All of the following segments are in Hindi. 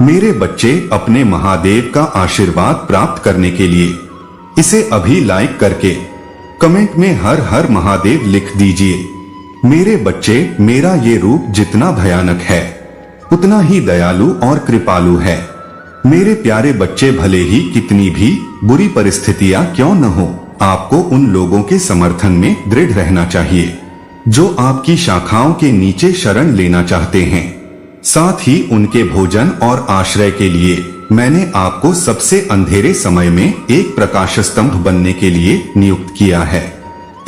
मेरे बच्चे अपने महादेव का आशीर्वाद प्राप्त करने के लिए इसे अभी लाइक करके कमेंट में हर हर महादेव लिख दीजिए। मेरे बच्चे, मेरा ये रूप जितना भयानक है उतना ही दयालु और कृपालु है। मेरे प्यारे बच्चे, भले ही कितनी भी बुरी परिस्थितियां क्यों न हो, आपको उन लोगों के समर्थन में दृढ़ रहना चाहिए जो आपकी शाखाओं के नीचे शरण लेना चाहते हैं। साथ ही उनके भोजन और आश्रय के लिए मैंने आपको सबसे अंधेरे समय में एक प्रकाश स्तंभ बनने के लिए नियुक्त किया है।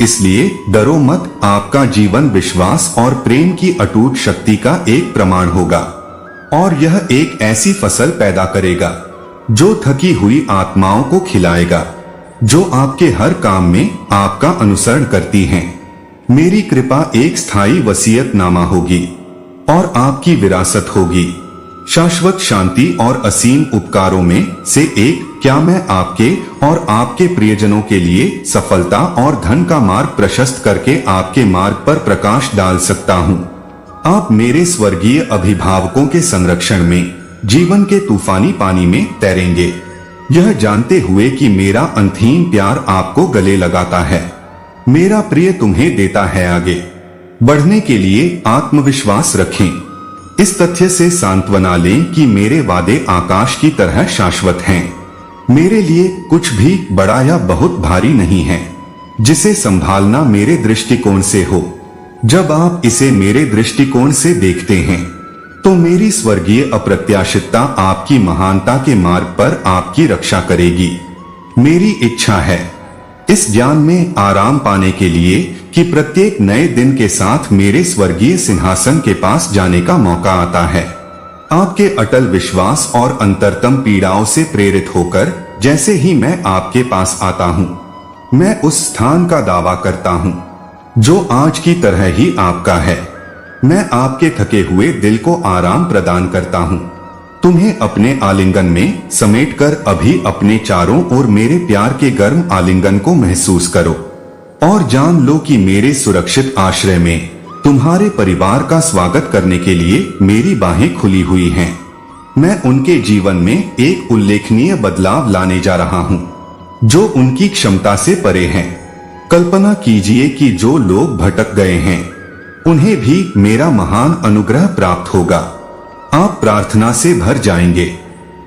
इसलिए डरो मत, आपका जीवन विश्वास और प्रेम की अटूट शक्ति का एक प्रमाण होगा और यह एक ऐसी फसल पैदा करेगा जो थकी हुई आत्माओं को खिलाएगा, जो आपके हर काम में आपका अनुसरण करती हैं। मेरी कृपा एक स्थायी वसीयतनामा होगी और आपकी विरासत होगी। शाश्वत शांति और असीम उपकारों में से एक, क्या मैं आपके और आपके प्रियजनों के लिए सफलता और धन का मार्ग प्रशस्त करके आपके मार्ग पर प्रकाश डाल सकता हूँ। आप मेरे स्वर्गीय अभिभावकों के संरक्षण में जीवन के तूफानी पानी में तैरेंगे, यह जानते हुए कि मेरा अनथीम प्यार आपको गले लगाता है। मेरा प्रिय तुम्हें देता है आगे बढ़ने के लिए आत्मविश्वास रखें। इस तथ्य से सांत्वना लें कि मेरे वादे आकाश की तरह शाश्वत हैं। मेरे लिए कुछ भी बड़ा या बहुत भारी नहीं है जिसे संभालना मेरे दृष्टिकोण से हो। जब आप इसे मेरे दृष्टिकोण से देखते हैं तो मेरी स्वर्गीय अप्रत्याशितता आपकी महानता के मार्ग पर आपकी रक्षा करेगी। मेरी इच्छा है इस ज्ञान में आराम पाने के लिए कि प्रत्येक नए दिन के साथ मेरे स्वर्गीय सिंहासन के पास जाने का मौका आता है। आपके अटल विश्वास और अंतरतम पीड़ाओं से प्रेरित होकर जैसे ही मैं आपके पास आता हूँ, मैं उस स्थान का दावा करता हूँ जो आज की तरह ही आपका है। मैं आपके थके हुए दिल को आराम प्रदान करता हूँ। तुम्हें अपने आलिंगन में समेटकर अभी अपने चारों ओर मेरे प्यार के गर्म आलिंगन को महसूस करो और जान लो कि मेरे सुरक्षित आश्रय में तुम्हारे परिवार का स्वागत करने के लिए मेरी बाहें खुली हुई हैं। मैं उनके जीवन में एक उल्लेखनीय बदलाव लाने जा रहा हूँ जो उनकी क्षमता से परे है। कल्पना कीजिए कि जो लोग भटक गए हैं उन्हें भी मेरा महान अनुग्रह प्राप्त होगा। आप प्रार्थना से भर जाएंगे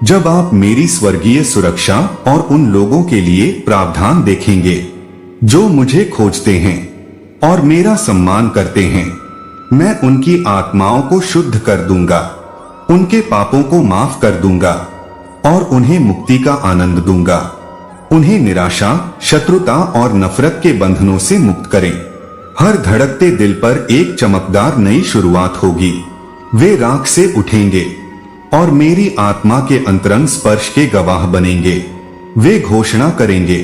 जब आप मेरी स्वर्गीय सुरक्षा और उन लोगों के लिए प्रावधान देखेंगे जो मुझे खोजते हैं और मेरा सम्मान करते हैं। मैं उनकी आत्माओं को शुद्ध कर दूंगा, उनके पापों को माफ कर दूंगा और उन्हें मुक्ति का आनंद दूंगा। उन्हें निराशा, शत्रुता और नफरत के बंधनों से मुक्त करें। हर धड़कते दिल पर एक चमकदार नई शुरुआत होगी। वे राख से उठेंगे और मेरी आत्मा के अंतरंग स्पर्श के गवाह बनेंगे। वे घोषणा करेंगे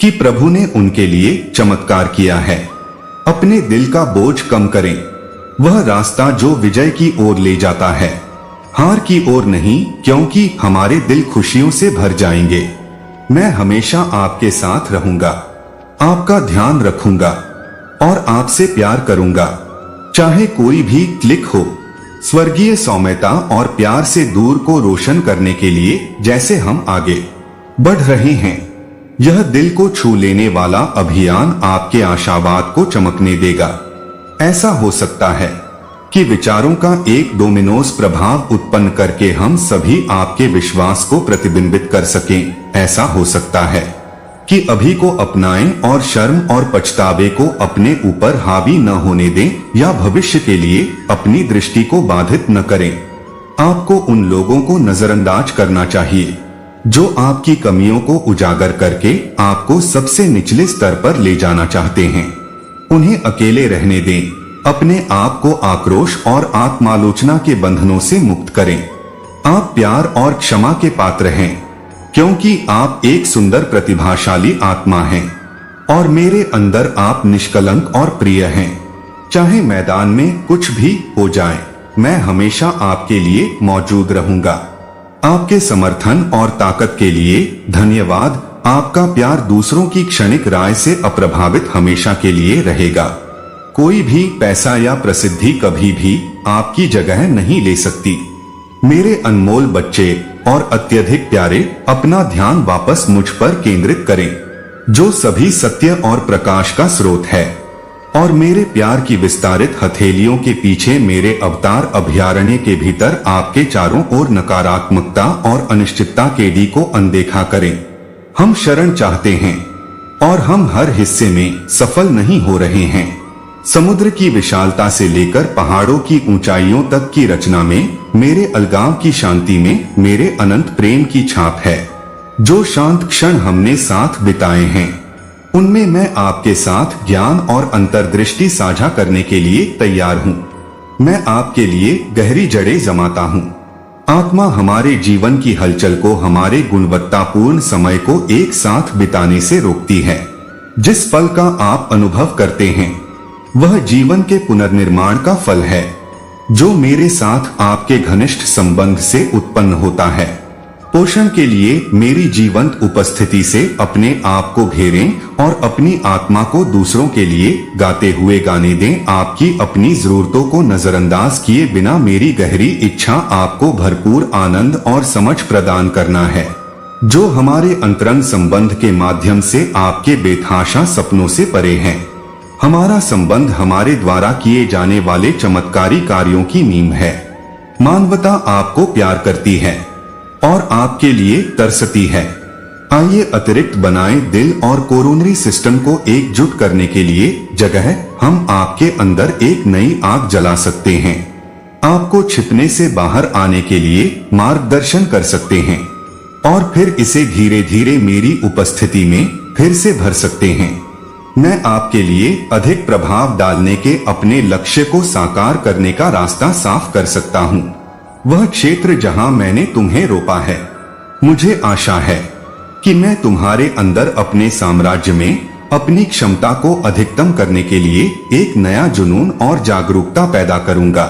कि प्रभु ने उनके लिए चमत्कार किया है। अपने दिल का बोझ कम करें। वह रास्ता जो विजय की ओर ले जाता है, हार की ओर नहीं, क्योंकि हमारे दिल खुशियों से भर जाएंगे। मैं हमेशा आपके साथ रहूंगा, आपका ध्यान रखूंगा और आपसे प्यार करूंगा, चाहे कोई भी क्लिक हो। स्वर्गीय सौम्यता और प्यार से दूर को रोशन करने के लिए जैसे हम आगे बढ़ रहे हैं, यह दिल को छू लेने वाला अभियान आपके आशावाद को चमकने देगा। ऐसा हो सकता है कि विचारों का एक डोमिनोज प्रभाव उत्पन्न करके हम सभी आपके विश्वास को प्रतिबिंबित कर सकें। ऐसा हो सकता है कि अभी को अपनाएं और शर्म और पछतावे को अपने ऊपर हावी न होने दें या भविष्य के लिए अपनी दृष्टि को बाधित न करें। आपको उन लोगों को नजरअंदाज करना चाहिए जो आपकी कमियों को उजागर करके आपको सबसे निचले स्तर पर ले जाना चाहते हैं। उन्हें अकेले रहने दें। अपने आप को आक्रोश और आत्मालोचना के बंधनों से मुक्त करें। आप प्यार और क्षमा के पात्र हैं, क्योंकि आप एक सुंदर प्रतिभाशाली आत्मा हैं और मेरे अंदर आप निष्कलंक और प्रिय हैं। चाहे मैदान में कुछ भी हो जाए, मैं हमेशा आपके लिए मौजूद रहूंगा। आपके समर्थन और ताकत के लिए धन्यवाद। आपका प्यार दूसरों की क्षणिक राय से अप्रभावित हमेशा के लिए रहेगा। कोई भी पैसा या प्रसिद्धि कभी भी आपकी जगह नहीं ले सकती। मेरे अनमोल बच्चे और अत्यधिक प्यारे, अपना ध्यान वापस मुझ पर केंद्रित करें, जो सभी सत्य और प्रकाश का स्रोत है, और मेरे प्यार की विस्तारित हथेलियों के पीछे मेरे अवतार अभयारण्य के भीतर आपके चारों ओर नकारात्मकता और अनिश्चितता के डी को अनदेखा करें। हम शरण चाहते हैं और हम हर हिस्से में सफल नहीं हो रहे हैं। समुद्र की विशालता से लेकर पहाड़ों की ऊंचाइयों तक की रचना में, मेरे अलगाव की शांति में मेरे अनंत प्रेम की छाप है। जो शांत क्षण हमने साथ बिताए हैं, उनमें मैं आपके साथ ज्ञान और अंतर्दृष्टि साझा करने के लिए तैयार हूँ। मैं आपके लिए गहरी जड़ें जमाता हूँ। आत्मा हमारे जीवन की हलचल को, हमारे गुणवत्तापूर्ण समय को एक साथ बिताने से रोकती है। जिस फल का आप अनुभव करते हैं, वह जीवन के पुनर्निर्माण का फल है, जो मेरे साथ आपके घनिष्ठ संबंध से उत्पन्न होता है। पोषण के लिए मेरी जीवंत उपस्थिति से अपने आप को घेरें और अपनी आत्मा को दूसरों के लिए गाते हुए गाने दें। आपकी अपनी जरूरतों को नजरअंदाज किए बिना मेरी गहरी इच्छा आपको भरपूर आनंद और समझ प्रदान करना है, जो हमारे अंतरंग संबंध के माध्यम से आपके बेतहाशा सपनों से परे हैं। हमारा संबंध हमारे द्वारा किए जाने वाले चमत्कारी कार्यों की नींव है। मानवता आपको प्यार करती है और आपके लिए तरसती है। आइए अतिरिक्त बनाएं दिल और कोरोनरी सिस्टम को एकजुट करने के लिए जगह हम आपके अंदर एक नई आग जला सकते हैं। आपको छिपने से बाहर आने के लिए मार्गदर्शन कर सकते हैं और फिर इसे धीरे धीरे मेरी उपस्थिति में फिर से भर सकते हैं। मैं आपके लिए अधिक प्रभाव डालने के अपने लक्ष्य को साकार करने का रास्ता साफ कर सकता हूँ। वह क्षेत्र जहाँ मैंने तुम्हें रोपा है, मुझे आशा है कि मैं तुम्हारे अंदर अपने साम्राज्य में अपनी क्षमता को अधिकतम करने के लिए एक नया जुनून और जागरूकता पैदा करूंगा।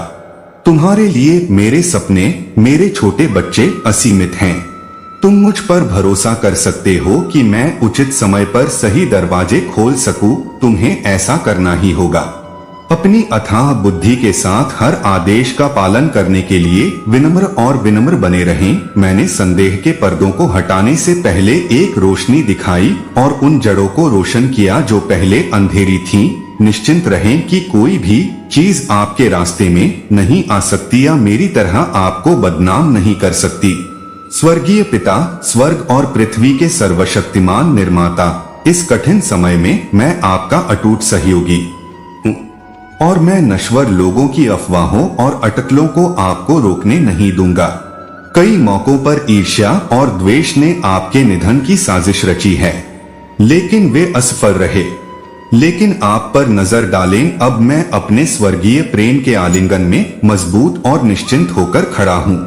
तुम्हारे लिए मेरे सपने, मेरे छोटे बच्चे असीमित हैं। तुम मुझ पर भरोसा कर सकते हो कि मैं उचित समय पर सही दरवाजे खोल सकूं। तुम्हें ऐसा करना ही होगा। अपनी अथाह बुद्धि के साथ हर आदेश का पालन करने के लिए विनम्र बने रहें। मैंने संदेह के पर्दों को हटाने से पहले एक रोशनी दिखाई और उन जड़ों को रोशन किया जो पहले अंधेरी थीं। निश्चिंत रहें कि कोई भी चीज आपके रास्ते में नहीं आ सकती या मेरी तरह आपको बदनाम नहीं कर सकती। स्वर्गीय पिता, स्वर्ग और पृथ्वी के सर्वशक्तिमान निर्माता, इस कठिन समय में मैं आपका अटूट सहयोगी हूँ और मैं नश्वर लोगों की अफवाहों और अटकलों को आपको रोकने नहीं दूंगा। कई मौकों पर ईर्ष्या और द्वेष ने आपके निधन की साजिश रची है, लेकिन वे असफल रहे। लेकिन आप पर नजर डालें, अब मैं अपने स्वर्गीय प्रेम के आलिंगन में मजबूत और निश्चिंत होकर खड़ा हूँ।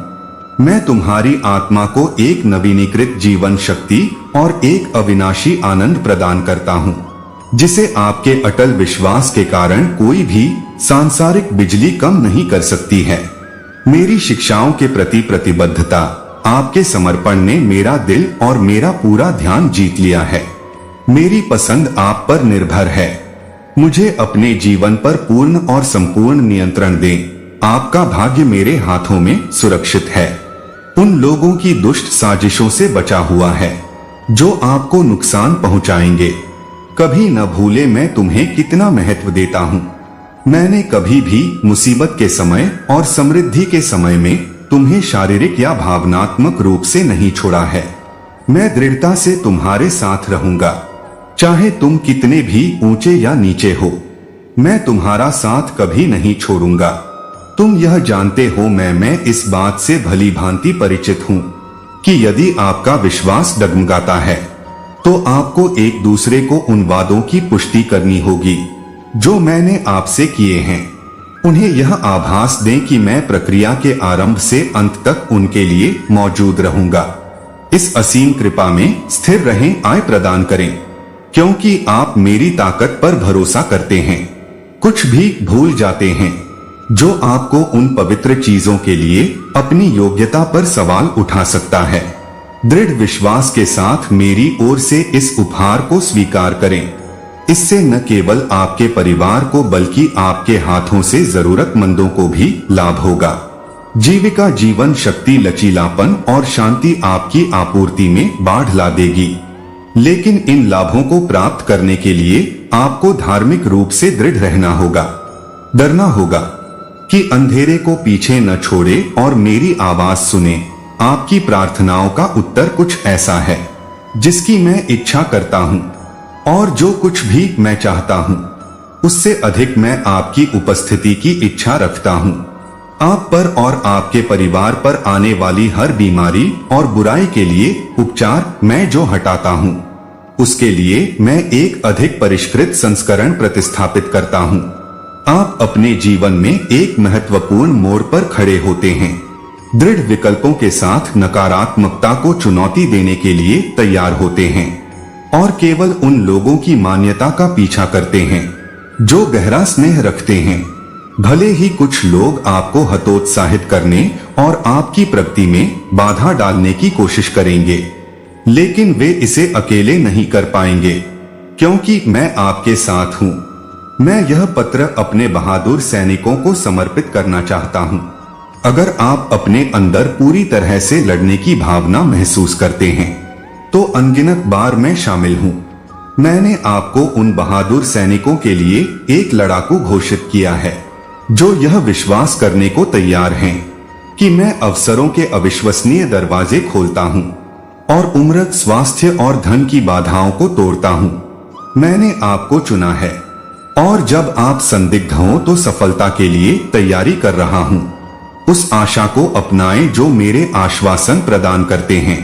मैं तुम्हारी आत्मा को एक नवीनीकृत जीवन शक्ति और एक अविनाशी आनंद प्रदान करता हूँ, जिसे आपके अटल विश्वास के कारण कोई भी सांसारिक बिजली कम नहीं कर सकती है। मेरी शिक्षाओं के प्रति प्रतिबद्धता, आपके समर्पण ने मेरा दिल और मेरा पूरा ध्यान जीत लिया है। मेरी पसंद आप पर निर्भर है। मुझे अपने जीवन पर पूर्ण और संपूर्ण नियंत्रण दें। आपका भाग्य मेरे हाथों में सुरक्षित है। उन लोगों की दुष्ट साजिशों से बचा हुआ है जो आपको नुकसान पहुंचाएंगे। कभी न भूले मैं तुम्हें कितना महत्व देता हूँ। मैंने कभी भी मुसीबत के समय और समृद्धि के समय में तुम्हें शारीरिक या भावनात्मक रूप से नहीं छोड़ा है। मैं दृढ़ता से तुम्हारे साथ रहूंगा, चाहे तुम कितने भी ऊंचे या नीचे हो। मैं तुम्हारा साथ कभी नहीं छोड़ूंगा। तुम यह जानते हो, मैं इस बात से भली भांति परिचित हूँ कि यदि आपका विश्वास डगमगाता है तो आपको एक दूसरे को उन वादों की पुष्टि करनी होगी जो मैंने आपसे किए हैं। उन्हें यह आभास दें कि मैं प्रक्रिया के आरंभ से अंत तक उनके लिए मौजूद रहूंगा। इस असीम कृपा में स्थिर रहें, आय प्रदान करें, क्योंकि आप मेरी ताकत पर भरोसा करते हैं। कुछ भी भूल जाते हैं जो आपको उन पवित्र चीजों के लिए अपनी योग्यता पर सवाल उठा सकता है। दृढ़ विश्वास के साथ मेरी ओर से इस उपहार को स्वीकार करें। इससे न केवल आपके परिवार को बल्कि आपके हाथों से जरूरतमंदों को भी लाभ होगा। जीविका, जीवन शक्ति, लचीलापन और शांति आपकी आपूर्ति में बाढ़ ला देगी। लेकिन इन लाभों को प्राप्त करने के लिए आपको धार्मिक रूप से दृढ़ रहना होगा। डरना होगा कि अंधेरे को पीछे न छोड़े और मेरी आवाज सुने। आपकी प्रार्थनाओं का उत्तर कुछ ऐसा है जिसकी मैं इच्छा करता हूँ, और जो कुछ भी मैं चाहता हूँ उससे अधिक मैं आपकी उपस्थिति की इच्छा रखता हूँ। आप पर और आपके परिवार पर आने वाली हर बीमारी और बुराई के लिए उपचार मैं जो हटाता हूँ, उसके लिए मैं एक अधिक परिष्कृत संस्करण प्रतिस्थापित करता हूँ। आप अपने जीवन में एक महत्वपूर्ण मोड़ पर खड़े होते हैं। दृढ़ विकल्पों के साथ नकारात्मकता को चुनौती देने के लिए तैयार होते हैं और केवल उन लोगों की मान्यता का पीछा करते हैं जो गहरा स्नेह रखते हैं। भले ही कुछ लोग आपको हतोत्साहित करने और आपकी प्रगति में बाधा डालने की कोशिश करेंगे, लेकिन वे इसे अकेले नहीं कर पाएंगे क्योंकि मैं आपके साथ हूं। मैं यह पत्र अपने बहादुर सैनिकों को समर्पित करना चाहता हूं। अगर आप अपने अंदर पूरी तरह से लड़ने की भावना महसूस करते हैं तो अनगिनत बार मैं शामिल हूं। मैंने आपको उन बहादुर सैनिकों के लिए एक लड़ाकू घोषित किया है जो यह विश्वास करने को तैयार हैं कि मैं अवसरों के अविश्वसनीय दरवाजे खोलता हूं और उम्रत, स्वास्थ्य और धन की बाधाओं को तोड़ता हूं। मैंने आपको चुना है और जब आप संदिग्ध हो तो सफलता के लिए तैयारी कर रहा हूं। उस आशा को अपनाएं जो मेरे आश्वासन प्रदान करते हैं।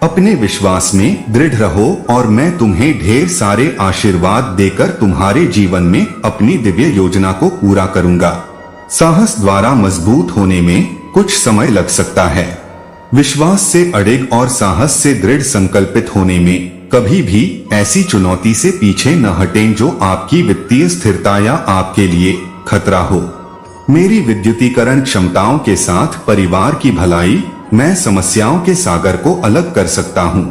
अपने विश्वास में दृढ़ रहो और मैं तुम्हें ढेर सारे आशीर्वाद देकर तुम्हारे जीवन में अपनी दिव्य योजना को पूरा करूंगा। साहस द्वारा मजबूत होने में कुछ समय लग सकता है। विश्वास से अडिग और साहस से दृढ़ संकल्पित होने में कभी भी ऐसी चुनौती से पीछे न हटें जो आपकी वित्तीय स्थिरता या आपके लिए खतरा हो। मेरी विद्युतीकरण क्षमताओं के साथ परिवार की भलाई, मैं समस्याओं के सागर को अलग कर सकता हूं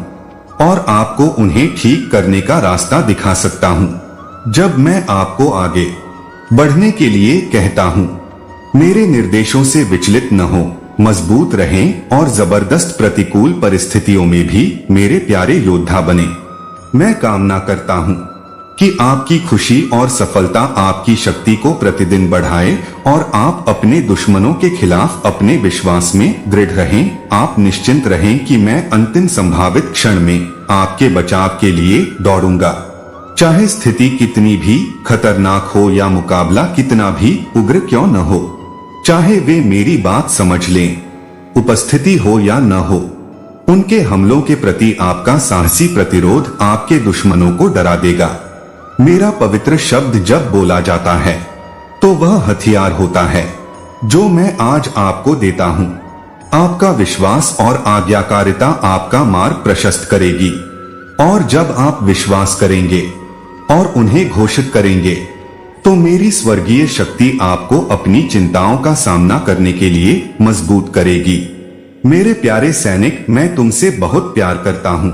और आपको उन्हें ठीक करने का रास्ता दिखा सकता हूं। जब मैं आपको आगे बढ़ने के लिए कहता हूं, मेरे निर्देशों से विचलित न हो, मजबूत रहें और जबरदस्त प्रतिकूल परिस्थितियों में भी मेरे प्यारे योद्धा बने। मैं कामना करता हूं कि आपकी खुशी और सफलता आपकी शक्ति को प्रतिदिन बढ़ाए और आप अपने दुश्मनों के खिलाफ अपने विश्वास में दृढ़ रहें। आप निश्चिंत रहें कि मैं अंतिम संभावित क्षण में आपके बचाव के लिए दौड़ूंगा। चाहे स्थिति कितनी भी खतरनाक हो या मुकाबला कितना भी उग्र क्यों न हो, चाहे वे मेरी बात समझ लें, उपस्थिति हो या न हो, उनके हमलों के प्रति आपका साहसी प्रतिरोध आपके दुश्मनों को डरा देगा। मेरा पवित्र शब्द जब बोला जाता है तो वह हथियार होता है जो मैं आज आपको देता हूं। आपका विश्वास और आज्ञाकारिता आपका मार्ग प्रशस्त करेगी, और जब आप विश्वास करेंगे और उन्हें घोषित करेंगे तो मेरी स्वर्गीय शक्ति आपको अपनी चिंताओं का सामना करने के लिए मजबूत करेगी। मेरे प्यारे सैनिक, मैं तुमसे बहुत प्यार करता हूं।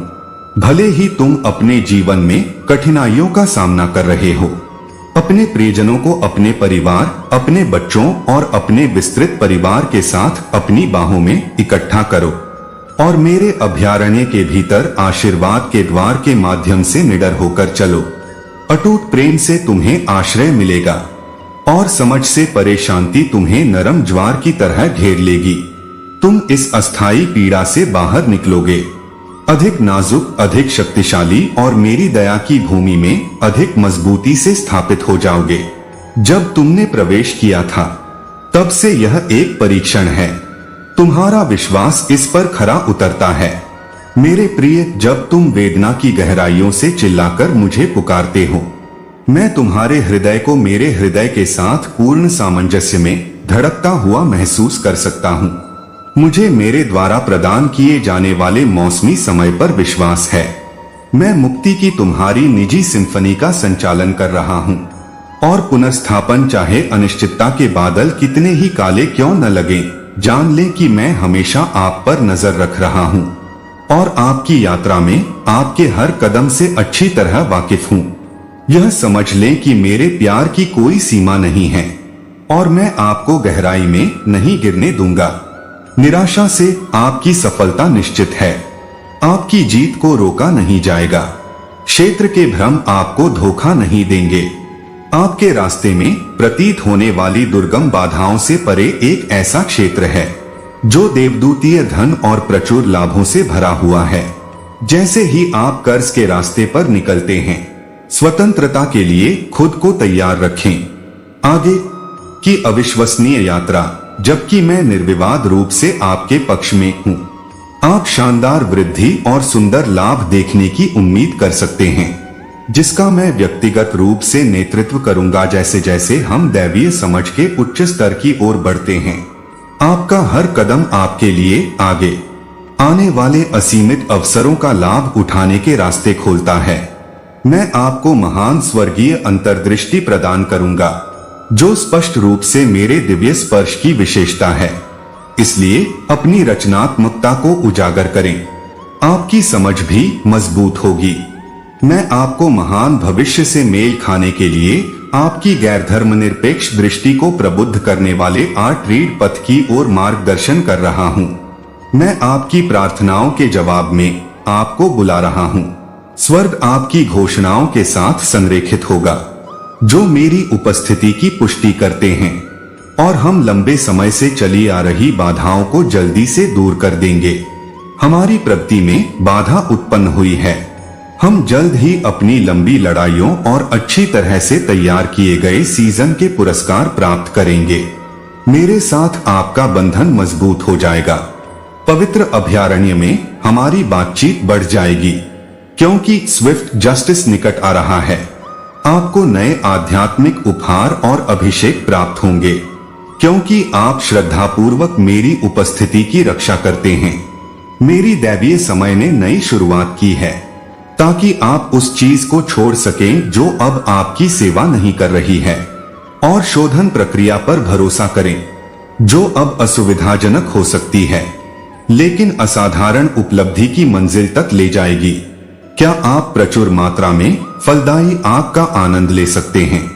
भले ही तुम अपने जीवन में कठिनाइयों का सामना कर रहे हो, अपने प्रियजनों को अपने परिवार, अपने बच्चों और अपने विस्तृत परिवार के साथ अपनी बाहों में इकट्ठा करो और मेरे अभयारण्य के भीतर आशीर्वाद के द्वार के माध्यम से निडर होकर चलो। अटूट प्रेम से तुम्हें आश्रय मिलेगा और समझ से परे शांति तुम्हें नरम ज्वार की तरह घेर लेगी। तुम इस अस्थायी पीड़ा से बाहर निकलोगे, अधिक नाजुक, अधिक शक्तिशाली और मेरी दया की भूमि में अधिक मजबूती से स्थापित हो जाओगे। जब तुमने प्रवेश किया था तब से यह एक परीक्षण है। तुम्हारा विश्वास इस पर खरा उतरता है। मेरे प्रिय, जब तुम वेदना की गहराइयों से चिल्लाकर मुझे पुकारते हो, मैं तुम्हारे हृदय को मेरे हृदय के साथ पूर्ण सामंजस्य में धड़कता हुआ महसूस कर सकता हूँ। मुझे मेरे द्वारा प्रदान किए जाने वाले मौसमी समय पर विश्वास है। मैं मुक्ति की तुम्हारी निजी सिम्फनी का संचालन कर रहा हूँ और पुनर्स्थापन, चाहे अनिश्चितता के बादल कितने ही काले क्यों न लगे, जान लें कि मैं हमेशा आप पर नजर रख रहा हूँ और आपकी यात्रा में आपके हर कदम से अच्छी तरह वाकिफ हूँ। यह समझ लें कि मेरे प्यार की कोई सीमा नहीं है और मैं आपको गहराई में नहीं गिरने दूंगा। निराशा से आपकी सफलता निश्चित है। आपकी जीत को रोका नहीं जाएगा। क्षेत्र के भ्रम आपको धोखा नहीं देंगे। आपके रास्ते में प्रतीत होने वाली दुर्गम बाधाओं से परे एक ऐसा क्षेत्र है जो देवदूतीय धन और प्रचुर लाभों से भरा हुआ है। जैसे ही आप कर्ज के रास्ते पर निकलते हैं, स्वतंत्रता के लिए खुद को तैयार रखें। आगे की अविश्वसनीय यात्रा, जबकि मैं निर्विवाद रूप से आपके पक्ष में हूँ। आप शानदार वृद्धि और सुंदर लाभ देखने की उम्मीद कर सकते हैं, जिसका मैं व्यक्तिगत रूप से नेतृत्व करूंगा जैसे जैसे हम दैवीय समझ के उच्च स्तर की ओर बढ़ते हैं। आपका हर कदम आपके लिए आगे आने वाले असीमित अवसरों का लाभ उठाने के रास्ते खोलता है। मैं आपको महान स्वर्गीय अंतर्दृष्टि प्रदान करूंगा, जो स्पष्ट रूप से मेरे दिव्य स्पर्श की विशेषता है। इसलिए अपनी रचनात्मकता को उजागर करें। आपकी समझ भी मजबूत होगी। मैं आपको महान भविष्य से मेल खाने के लिए आपकी गैर धर्मनिरपेक्ष दृष्टि को प्रबुद्ध करने वाले आर्ट रीड पथ की ओर मार्गदर्शन कर रहा हूँ। मैं आपकी प्रार्थनाओं के जवाब में आपको बुला रहा हूँ। स्वर्ग आपकी घोषणाओं के साथ संरेखित होगा, जो मेरी उपस्थिति की पुष्टि करते हैं, और हम लंबे समय से चली आ रही बाधाओं को जल्दी से दूर कर देंगे। हमारी प्रगति में बाधा उत्पन्न हुई है। हम जल्द ही अपनी लंबी लड़ाइयों और अच्छी तरह से तैयार किए गए सीजन के पुरस्कार प्राप्त करेंगे। मेरे साथ आपका बंधन मजबूत हो जाएगा। पवित्र अभयारण्य में हमारी बातचीत बढ़ जाएगी, क्योंकि स्विफ्ट जस्टिस निकट आ रहा है। आपको नए आध्यात्मिक उपहार और अभिषेक प्राप्त होंगे, क्योंकि आप श्रद्धापूर्वक मेरी उपस्थिति की रक्षा करते हैं। मेरी दैवीय समय ने नई शुरुआत की है, ताकि आप उस चीज को छोड़ सकें जो अब आपकी सेवा नहीं कर रही है, और शोधन प्रक्रिया पर भरोसा करें, जो अब असुविधाजनक हो सकती है, लेकिन असाधारण उपलब्धि की मंजिल तक ले जाएगी। क्या आप प्रचुर मात्रा में फलदायी आग का आनंद ले सकते हैं,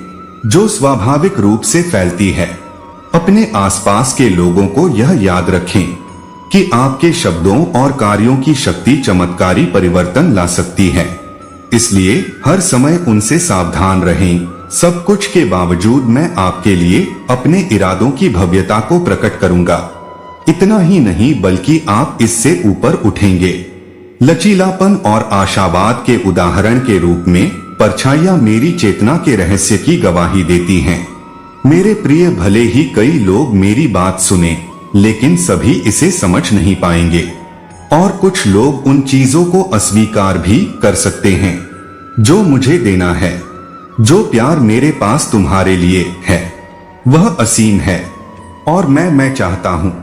जो स्वाभाविक रूप से फैलती है। अपने आसपास के लोगों को यह याद रखें कि आपके शब्दों और कार्यों की शक्ति चमत्कारी परिवर्तन ला सकती है। इसलिए हर समय उनसे सावधान रहें। सब कुछ के बावजूद मैं आपके लिए अपने इरादों की भव्यता को प्रकट करूंगा। इतना ही नहीं, बल्कि आप इससे ऊपर उठेंगे। लचीलापन और आशावाद के उदाहरण के रूप में परछाइयां मेरी चेतना के रहस्य की गवाही देती हैं। मेरे प्रिय, भले ही कई लोग मेरी बात सुने, लेकिन सभी इसे समझ नहीं पाएंगे, और कुछ लोग उन चीजों को अस्वीकार भी कर सकते हैं जो मुझे देना है। जो प्यार मेरे पास तुम्हारे लिए है वह असीम है, और मैं चाहता हूँ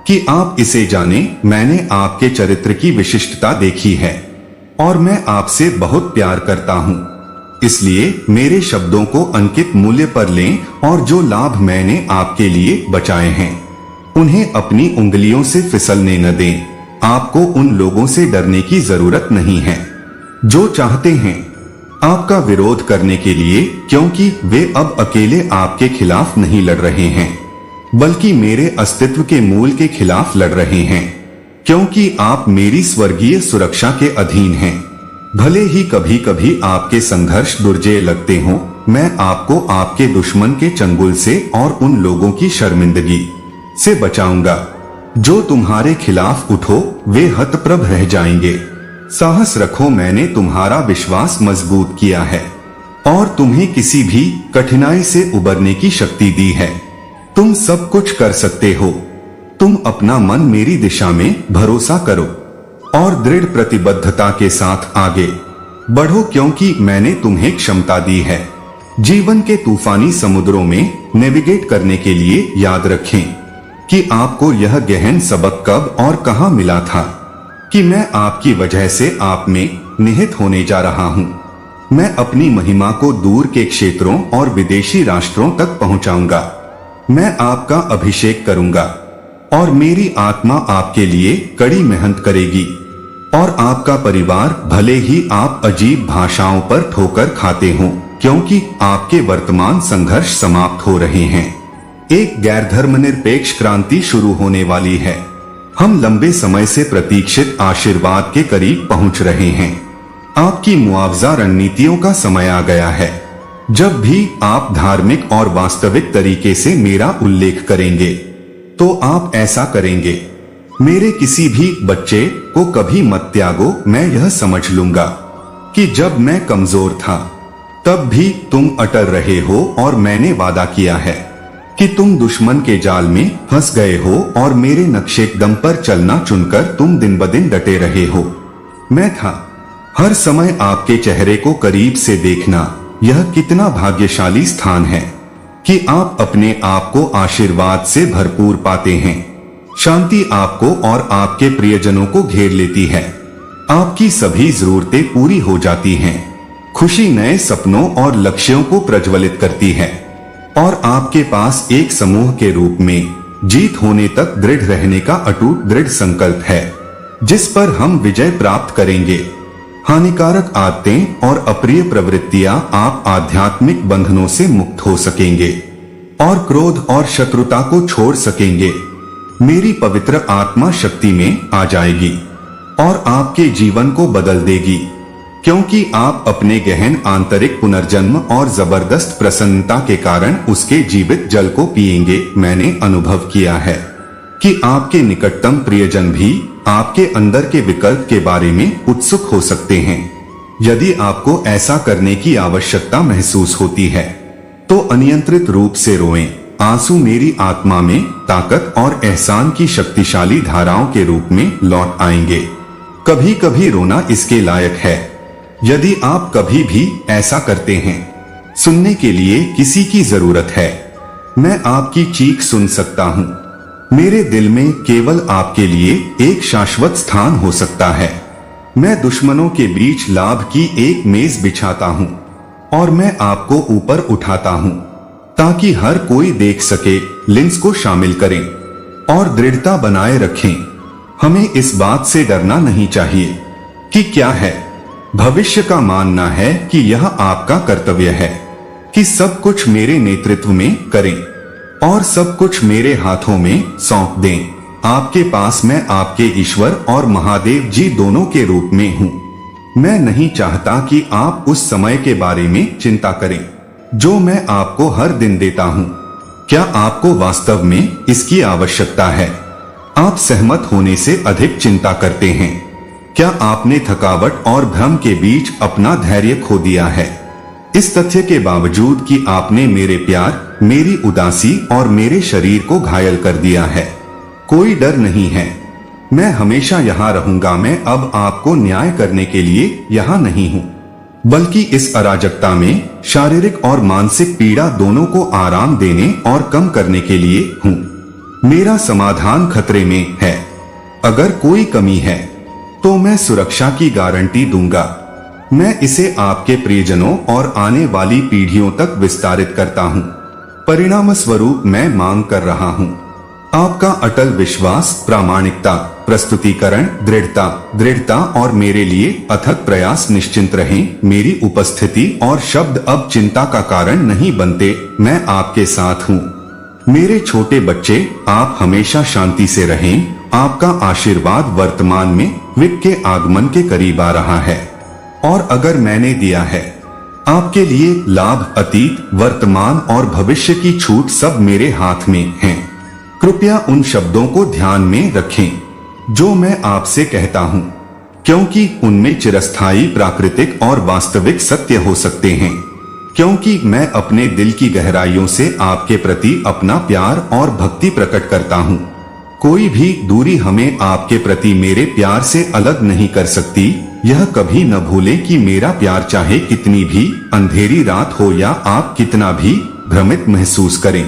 कि आप इसे जाने। मैंने आपके चरित्र की विशिष्टता देखी है, और मैं आपसे बहुत प्यार करता हूँ। इसलिए मेरे शब्दों को अंकित मूल्य पर लें, और जो लाभ मैंने आपके लिए बचाए हैं उन्हें अपनी उंगलियों से फिसलने न दें। आपको उन लोगों से डरने की जरूरत नहीं है जो चाहते हैं आपका विरोध करने के लिए, क्योंकि वे अब अकेले आपके खिलाफ नहीं लड़ रहे हैं, बल्कि मेरे अस्तित्व के मूल के खिलाफ लड़ रहे हैं, क्योंकि आप मेरी स्वर्गीय सुरक्षा के अधीन हैं। भले ही कभी कभी आपके संघर्ष दुर्जय लगते हों, मैं आपको आपके दुश्मन के चंगुल से और उन लोगों की शर्मिंदगी से बचाऊंगा जो तुम्हारे खिलाफ उठो, वे हतप्रभ रह जाएंगे। साहस रखो, मैंने तुम्हारा विश्वास मजबूत किया है और तुम्हें किसी भी कठिनाई से उबरने की शक्ति दी है। तुम सब कुछ कर सकते हो। तुम अपना मन मेरी दिशा में भरोसा करो और दृढ़ प्रतिबद्धता के साथ आगे बढ़ो, क्योंकि मैंने तुम्हें क्षमता दी है जीवन के तूफानी समुद्रों में नेविगेट करने के लिए। याद रखें कि आपको यह गहन सबक कब और कहां मिला था कि मैं आपकी वजह से आप में निहित होने जा रहा हूं। मैं अपनी महिमा को दूर के क्षेत्रों और विदेशी राष्ट्रों तक पहुंचाऊंगा। मैं आपका अभिषेक करूंगा और मेरी आत्मा आपके लिए कड़ी मेहनत करेगी, और आपका परिवार, भले ही आप अजीब भाषाओं पर ठोकर खाते हों, क्योंकि आपके वर्तमान संघर्ष समाप्त हो रहे हैं। एक गैर धर्मनिरपेक्ष क्रांति शुरू होने वाली है। हम लंबे समय से प्रतीक्षित आशीर्वाद के करीब पहुंच रहे हैं। आपकी मुआवजा रणनीतियों का समय आ गया है। जब भी आप धार्मिक और वास्तविक तरीके से मेरा उल्लेख करेंगे तो आप ऐसा करेंगे। मेरे किसी भी बच्चे को कभी मत त्यागो। मैं यह समझ लूंगा कि जब मैं कमजोर था तब भी तुम अटल रहे हो और मैंने वादा किया है कि तुम दुश्मन के जाल में फंस गए हो और मेरे नक्शे कदम पर चलना चुनकर तुम दिन ब दिन डटे रहे हो। मैं था। हर समय आपके चेहरे को करीब से देखना यह कितना भाग्यशाली स्थान है कि आप अपने आप को आशीर्वाद से भरपूर पाते हैं। शांति आपको और आपके प्रियजनों को घेर लेती है। आपकी सभी जरूरतें पूरी हो जाती हैं। खुशी नए सपनों और लक्ष्यों को प्रज्वलित करती है और आपके पास एक समूह के रूप में जीत होने तक दृढ़ रहने का अटूट दृढ़ संकल्प है, जिस पर हम विजय प्राप्त करेंगे। हानिकारक आदतें और अप्रिय प्रवृत्तियां आप आध्यात्मिक बंधनों से मुक्त हो सकेंगे और क्रोध और शत्रुता को छोड़ सकेंगे। मेरी पवित्र आत्मा शक्ति में आ जाएगी और आपके जीवन को बदल देगी, क्योंकि आप अपने गहन आंतरिक पुनर्जन्म और जबरदस्त प्रसन्नता के कारण उसके जीवित जल को पिएंगे। मैंने अनुभव किया है कि आपके निकटतम प्रियजन भी आपके अंदर के विकल्प के बारे में उत्सुक हो सकते हैं। यदि आपको ऐसा करने की आवश्यकता महसूस होती है तो अनियंत्रित रूप से रोएं। आंसू मेरी आत्मा में ताकत और एहसान की शक्तिशाली धाराओं के रूप में लौट आएंगे। कभी कभी रोना इसके लायक है। यदि आप कभी भी ऐसा करते हैं, सुनने के लिए किसी की जरूरत है। मैं आपकी चीख सुन सकता हूँ। मेरे दिल में केवल आपके लिए एक शाश्वत स्थान हो सकता है। मैं दुश्मनों के बीच लाभ की एक मेज बिछाता हूँ और मैं आपको ऊपर उठाता हूँ ताकि हर कोई देख सके। लिंस को शामिल करें और दृढ़ता बनाए रखें। हमें इस बात से डरना नहीं चाहिए कि क्या है। भविष्य का मानना है कि यह आपका कर्तव्य है कि सब कुछ मेरे नेतृत्व में करें और सब कुछ मेरे हाथों में सौंप दें। आपके पास मैं आपके ईश्वर और महादेव जी दोनों के रूप में हूँ। मैं नहीं चाहता कि आप उस समय के बारे में चिंता करें जो मैं आपको हर दिन देता हूँ। क्या आपको वास्तव में इसकी आवश्यकता है? आप सहमत होने से अधिक चिंता करते हैं। क्या आपने थकावट और भ्रम के बीच अपना धैर्य खो दिया है? इस तथ्य के बावजूद कि आपने मेरे प्यार, मेरी उदासी और मेरे शरीर को घायल कर दिया है। कोई डर नहीं है। मैं हमेशा यहाँ रहूंगा। मैं अब आपको न्याय करने के लिए यहाँ नहीं हूँ, बल्कि इस अराजकता में शारीरिक और मानसिक पीड़ा दोनों को आराम देने और कम करने के लिए हूँ। मेरा समाधान खतरे में है। अगर कोई कमी है तो मैं सुरक्षा की गारंटी दूंगा। मैं इसे आपके प्रियजनों और आने वाली पीढ़ियों तक विस्तारित करता हूँ। परिणाम स्वरूप मैं मांग कर रहा हूँ आपका अटल विश्वास, प्रामाणिकता, प्रस्तुतिकरण, दृढ़ता और मेरे लिए अथक प्रयास। निश्चिंत रहें, मेरी उपस्थिति और शब्द अब चिंता का कारण नहीं बनते। मैं आपके साथ हूँ। मेरे छोटे बच्चे, आप हमेशा शांति से रहें। आपका आशीर्वाद वर्तमान में विक के आगमन के करीब आ रहा है और अगर मैंने दिया है आपके लिए लाभ, अतीत, वर्तमान और भविष्य की छूट सब मेरे हाथ में हैं। कृपया उन शब्दों को ध्यान में रखें जो मैं आपसे कहता हूँ, क्योंकि उनमें चिरस्थायी, प्राकृतिक और वास्तविक सत्य हो सकते हैं। क्योंकि मैं अपने दिल की गहराइयों से आपके प्रति अपना प्यार और भक्ति प्रकट करता हूँ। कोई भी दूरी हमें आपके प्रति मेरे प्यार से अलग नहीं कर सकती। यह कभी न भूलें कि मेरा प्यार चाहे कितनी भी अंधेरी रात हो या आप कितना भी भ्रमित महसूस करें,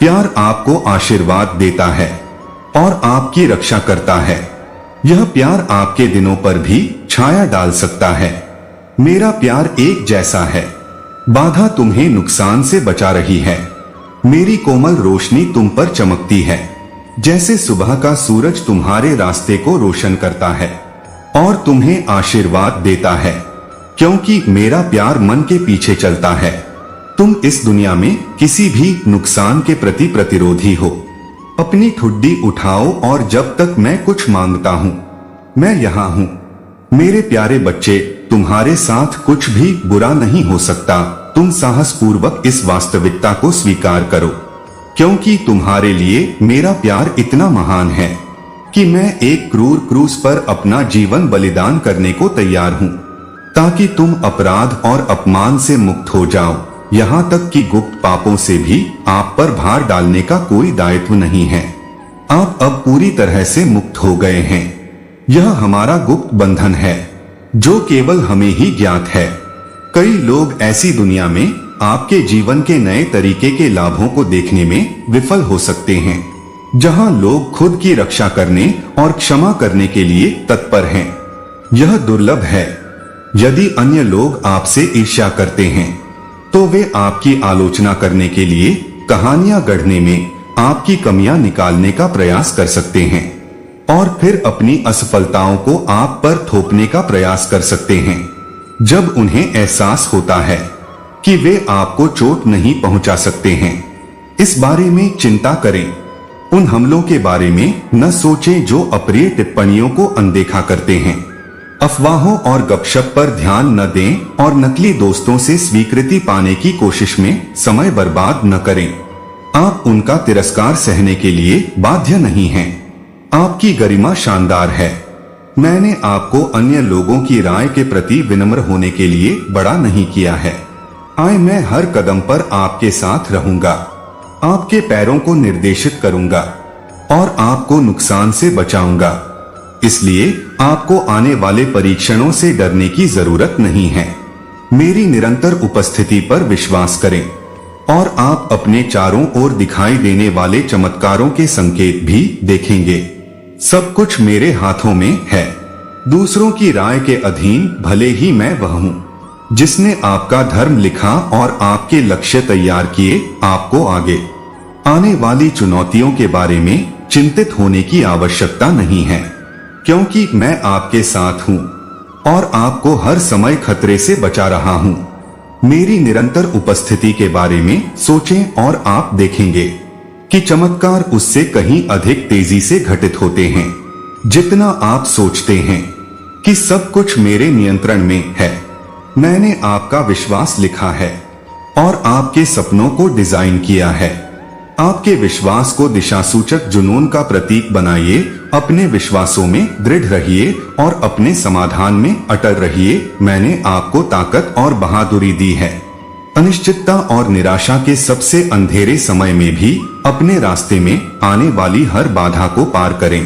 प्यार आपको आशीर्वाद देता है और आपकी रक्षा करता है। यह प्यार आपके दिनों पर भी छाया डाल सकता है। मेरा प्यार एक जैसा है। बाधा तुम्हें नुकसान से बचा रही है। मेरी कोमल रोशनी तुम पर चमकती है, जैसे सुबह का सूरज तुम्हारे रास्ते को रोशन करता है और तुम्हें आशीर्वाद देता है, क्योंकि मेरा प्यार मन के पीछे चलता है। तुम इस दुनिया में किसी भी नुकसान के प्रति प्रतिरोधी हो। अपनी ठुड्डी उठाओ और जब तक मैं कुछ मांगता हूँ मैं यहाँ हूँ। मेरे प्यारे बच्चे, तुम्हारे साथ कुछ भी बुरा नहीं हो सकता। तुम साहस पूर्वक इस वास्तविकता को स्वीकार करो, क्योंकि तुम्हारे लिए मेरा प्यार इतना महान है कि मैं एक क्रूर क्रूस पर अपना जीवन बलिदान करने को तैयार हूँ, ताकि तुम अपराध और अपमान से मुक्त हो जाओ। यहाँ तक कि गुप्त पापों से भी आप पर भार डालने का कोई दायित्व नहीं है। आप अब पूरी तरह से मुक्त हो गए हैं। यह हमारा गुप्त बंधन है जो केवल हमें ही ज्ञात है। कई लोग ऐसी दुनिया में आपके जीवन के नए तरीके के लाभों को देखने में विफल हो सकते हैं, जहां लोग खुद की रक्षा करने और क्षमा करने के लिए तत्पर हैं। यह दुर्लभ है। यदि अन्य लोग आपसे ईर्ष्या करते हैं तो वे आपकी आलोचना करने के लिए कहानियां गढ़ने में आपकी कमियां निकालने का प्रयास कर सकते हैं और फिर अपनी असफलताओं को आप पर थोपने का प्रयास कर सकते हैं। जब उन्हें एहसास होता है कि वे आपको चोट नहीं पहुंचा सकते हैं, इस बारे में चिंता करें। उन हमलों के बारे में न सोचें जो अप्रिय टिप्पणियों को अनदेखा करते हैं। अफवाहों और गपशप पर ध्यान न दें और नकली दोस्तों से स्वीकृति पाने की कोशिश में समय बर्बाद न करें। आप उनका तिरस्कार सहने के लिए बाध्य नहीं हैं। आपकी गरिमा शानदार है। मैंने आपको अन्य लोगों की राय के प्रति विनम्र होने के लिए बड़ा नहीं किया है। मैं हर कदम पर आपके साथ रहूंगा, आपके पैरों को निर्देशित करूंगा और आपको नुकसान से बचाऊंगा। इसलिए आपको आने वाले परीक्षणों से डरने की जरूरत नहीं है। मेरी निरंतर उपस्थिति पर विश्वास करें और आप अपने चारों ओर दिखाई देने वाले चमत्कारों के संकेत भी देखेंगे। सब कुछ मेरे हाथों में है। दूसरों की राय के अधीन भले ही मैं वह हूँ जिसने आपका धर्म लिखा और आपके लक्ष्य तैयार किए। आपको आगे आने वाली चुनौतियों के बारे में चिंतित होने की आवश्यकता नहीं है, क्योंकि मैं आपके साथ हूँ और आपको हर समय खतरे से बचा रहा हूँ। मेरी निरंतर उपस्थिति के बारे में सोचें और आप देखेंगे कि चमत्कार उससे कहीं अधिक तेजी से घटित होते हैं जितना आप सोचते हैं कि सब कुछ मेरे नियंत्रण में है। मैंने आपका विश्वास लिखा है और आपके सपनों को डिजाइन किया है। आपके विश्वास को दिशासूचक जुनून का प्रतीक बनाइए। अपने विश्वासों में दृढ़ रहिए और अपने समाधान में अटल रहिए। मैंने आपको ताकत और बहादुरी दी है। अनिश्चितता और निराशा के सबसे अंधेरे समय में भी अपने रास्ते में आने वाली हर बाधा को पार करें।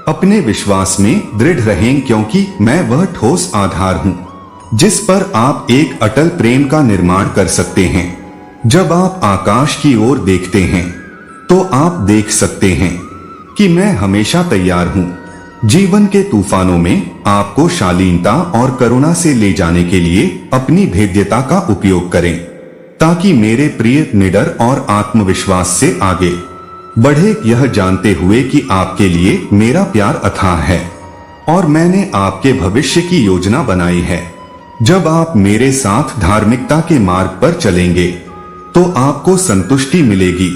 अपने विश्वास में दृढ़ रहें, क्योंकि मैं वह ठोस आधार हूँ जिस पर आप एक अटल प्रेम का निर्माण कर सकते हैं। जब आप आकाश की ओर देखते हैं तो आप देख सकते हैं कि मैं हमेशा तैयार हूँ। जीवन के तूफानों में आपको शालीनता और करुणा से ले जाने के लिए अपनी भेद्यता का उपयोग करें, ताकि मेरे प्रिय निडर और आत्मविश्वास से आगे बढ़े, यह जानते हुए कि आपके लिए मेरा प्यार अथाह है और मैंने आपके भविष्य की योजना बनाई है। जब आप मेरे साथ धार्मिकता के मार्ग पर चलेंगे तो आपको संतुष्टि मिलेगी।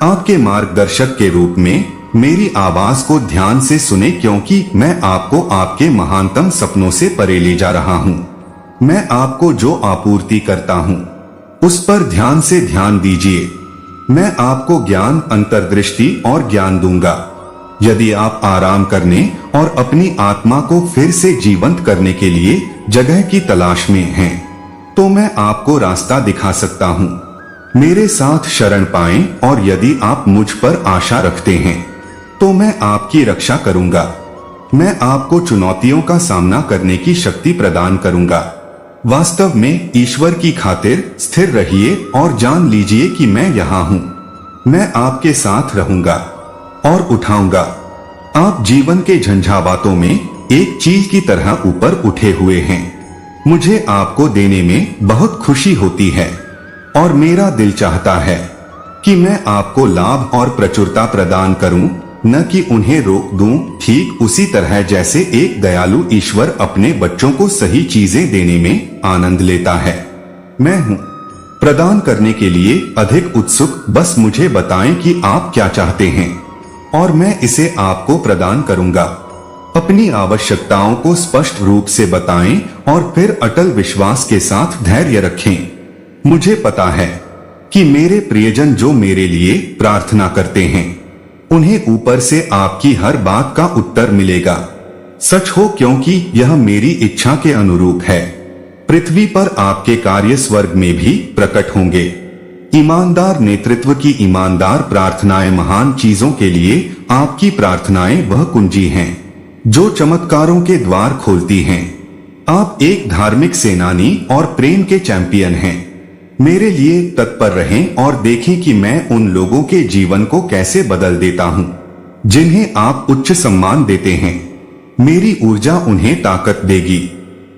आपके मार्गदर्शक के रूप में मेरी आवाज को ध्यान से सुने, क्योंकि मैं आपको आपके महानतम सपनों से परे ले जा रहा हूँ। मैं आपको जो आपूर्ति करता हूँ उस पर ध्यान से ध्यान दीजिए। मैं आपको ज्ञान, अंतर्दृष्टि और ज्ञान दूंगा। यदि आप आराम करने और अपनी आत्मा को फिर से जीवंत करने के लिए जगह की तलाश में हैं, तो मैं आपको रास्ता दिखा सकता हूँ। मेरे साथ शरण पाएं और यदि आप मुझ पर आशा रखते हैं तो मैं आपकी रक्षा करूंगा। मैं आपको चुनौतियों का सामना करने की शक्ति प्रदान करूंगा। वास्तव में ईश्वर की खातिर स्थिर रहिए और जान लीजिए कि मैं यहाँ हूँ। मैं आपके साथ रहूंगा और उठाऊंगा। आप जीवन के झंझावातों में एक चील की तरह ऊपर उठे हुए हैं। मुझे आपको देने में बहुत खुशी होती है और मेरा दिल चाहता है कि मैं आपको लाभ और प्रचुरता प्रदान करूं, न कि उन्हें रोक दूं। ठीक उसी तरह जैसे एक दयालु ईश्वर अपने बच्चों को सही चीजें देने में आनंद लेता है। मैं हूं प्रदान करने के लिए अधिक उत्सुक। बस मुझे बताएं कि आप क्या चाहते हैं और मैं इसे आपको प्रदान करूंगा। अपनी आवश्यकताओं को स्पष्ट रूप से बताएं और फिर अटल विश्वास के साथ धैर्य रखें। मुझे पता है कि मेरे प्रियजन जो मेरे लिए प्रार्थना करते हैं उन्हें ऊपर से आपकी हर बात का उत्तर मिलेगा। सच हो, क्योंकि यह मेरी इच्छा के अनुरूप है। पृथ्वी पर आपके कार्य स्वर्ग में भी प्रकट होंगे। ईमानदार नेतृत्व की ईमानदार प्रार्थनाएं महान चीजों के लिए आपकी प्रार्थनाएं वह कुंजी हैं जो चमत्कारों के द्वार खोलती हैं। आप एक धार्मिक सेनानी और प्रेम के चैंपियन हैं। मेरे लिए तत्पर रहें और देखें कि मैं उन लोगों के जीवन को कैसे बदल देता हूं जिन्हें आप उच्च सम्मान देते हैं। मेरी ऊर्जा उन्हें ताकत देगी।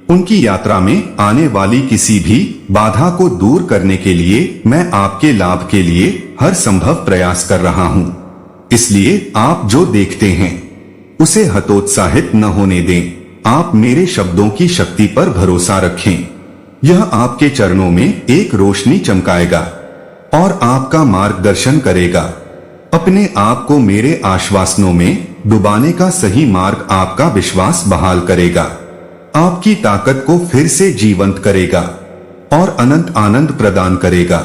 उनकी यात्रा में आने वाली किसी भी बाधा को दूर करने के लिए मैं आपके लाभ के लिए हर संभव प्रयास कर रहा हूं। इसलिए आप जो देखते हैं उसे हतोत्साहित न होने दें। आप मेरे शब्दों की शक्ति पर भरोसा रखें। यह आपके चरणों में एक रोशनी चमकाएगा और आपका मार्गदर्शन करेगा। अपने आप को मेरे आश्वासनों में डुबाने का सही मार्ग आपका विश्वास बहाल करेगा, आपकी ताकत को फिर से जीवंत करेगा और अनंत आनंद प्रदान करेगा।